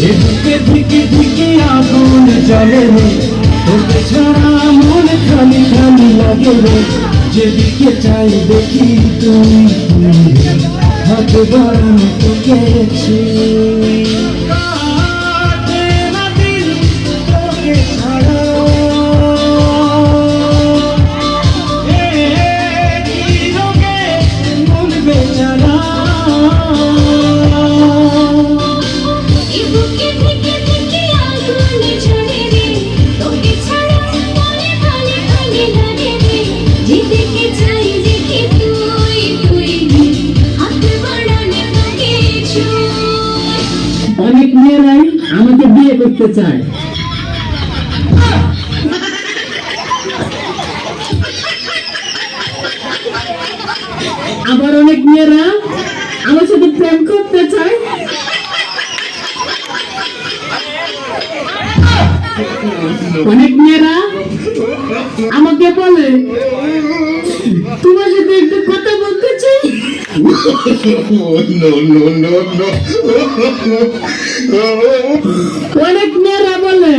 এদিকে ধিকে ধিকে আগুন জ্বলে রে, তোকে ছাড়া মন খালি খালি লাগে রে। যেদিকে চাই দেখি তুই হাত বাড়ানো তোকে কাটে না দিন তোকে ছাড়া। কি রোগে মন বেচারা, অনেক মেয়েরাই আমাকে বিয়ে করতে চায়, আবার অনেক মেয়েরা আমার সাথে প্রেম করতে চায়। অনেক মেয়েরা আমাকে বলে তোমার সাথে একটু কথা বলতে চাই। অনেক মেয়েরা বলে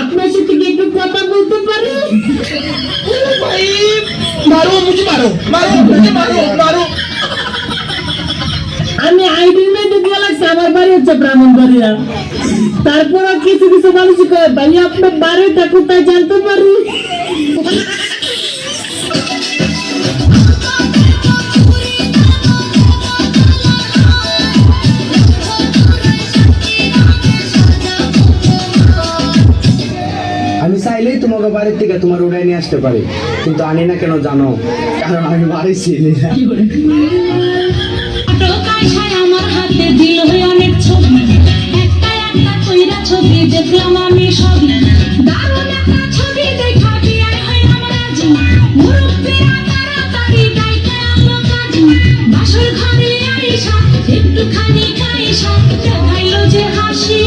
আপনার সাথে কি একটু কথা বলতে পারি। আমি আইডি মেয়েদের দিয়ে লাগছে, আমার বাড়ি হচ্ছে ব্রাহ্মণবাড়িয়া। তারপর কিছু কিছু মানুষ কয় ভাই আপনার বাড়িটা কোথায় জানতে পারি। আমি চাইলেই তোমাকে বাড়ির থেকে তোমার উড়াই নিয়ে আসতে পারি, কিন্তু আনি না কেন জানো? কারণ আমি বাড়ি ছিলি না। আমার হাতে দিল অনেক ছবি, একটা একটা কইরা ছবি দেখলাম আমি সবই। দারুণ একটা ছবি দেখা বিয়ার হইলাম রাজি, মুরব্বিরা তাড়াতাড়ি ডাইকা আনলো কাজী। বাসর ঘরে আইসা একটুখানি খাইসা দেখাইলো যে হাসি।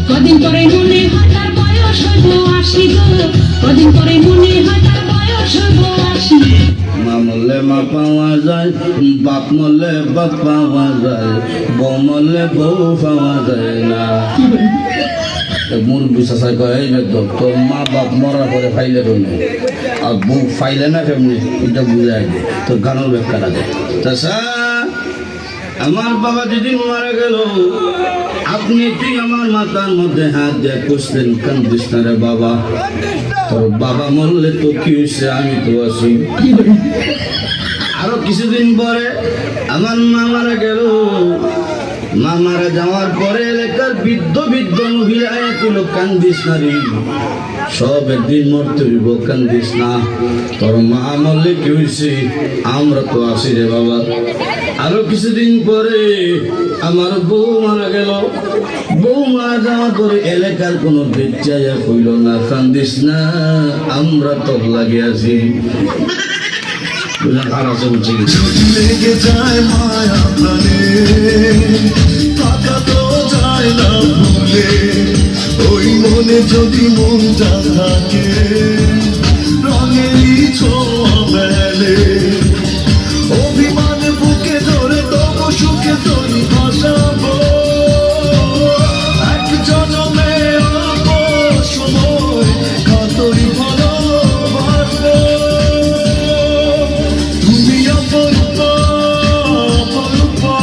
কদিন পরে মনে হয় তার বয়স হইব ৮০ গো, কদিন পরে মনে হয় তার বয়স হইব ৮০। মা মরলে মা পাওয়া যায়, বাপ মরলে বাপ পাওয়া যায়, বউ মরলে বউ পাওয়া যায় না। মুরব্বী চাষাই কয় এই বেদক তোর মা বাপ মরার পরে ফাইলে কেমনি আর বউ ফাইলে না কেমনি, এটা বুঝাই তোর গানের ব্যাখ্যাটা দেয়। চাষা আমার বাবা যেদিন মারা গেল আপনি ঠিক আমার মাথার মধ্যে হাত দিয়ে খুঁজলেন, কান্দিস না রে বাবা, তোর বাবা মরলে তো কি হয়েছে, আমি তো আছি। আরো কিছুদিন পরে আমার মা মারা গেল। মা মারা যাওয়ার পরে এলাকার বৃদ্ধ বৃদ্ধ মহিলা কোনো কান্দিস না রে, সব একদিন মরতে হইব, কান্দিস না, তোর মা মরলে কি হয়েছে, আমরা তো আছি রে বাবা। আরো কিছুদিন পরে আমার বউ মারা গেল। বউ মারা যাওয়ার পরে এলাকার কোনো বেচাইয়া কইল না, কান্দিস না, আমরা তো লাগে আছি। লেগে যায় মায়া প্রাণে, টাকা তো যায় না ভুলে, ওই মনে যদি মনটা থাকে রঙেরই ছোঁয়া মেলে। অভিমান বুকে ধরে তবু সুখে তৈরি ভাসাবো, এক জনমে অল্প সময় কাতরি ভালোবাসবো। তুমি অপরূপা অপরূপা,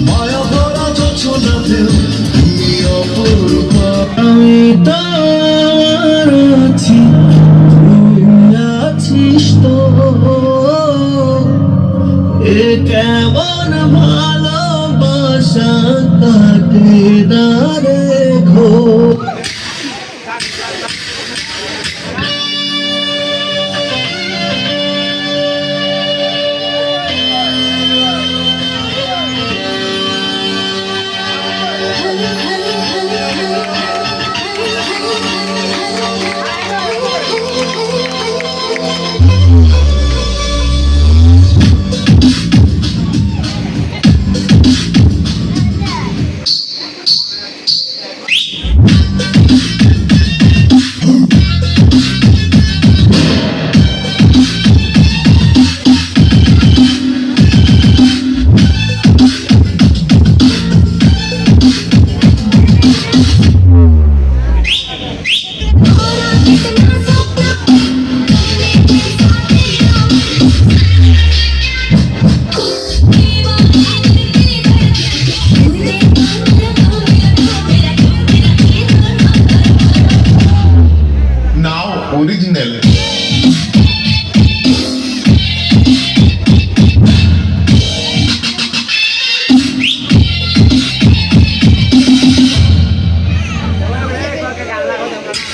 মায়া ভরা যোছনাতেও তুমি অপরূপা। আমি তোমার আছি, তুই আছিস তো, এ কেমন ভালোবাসা কাটে না রে।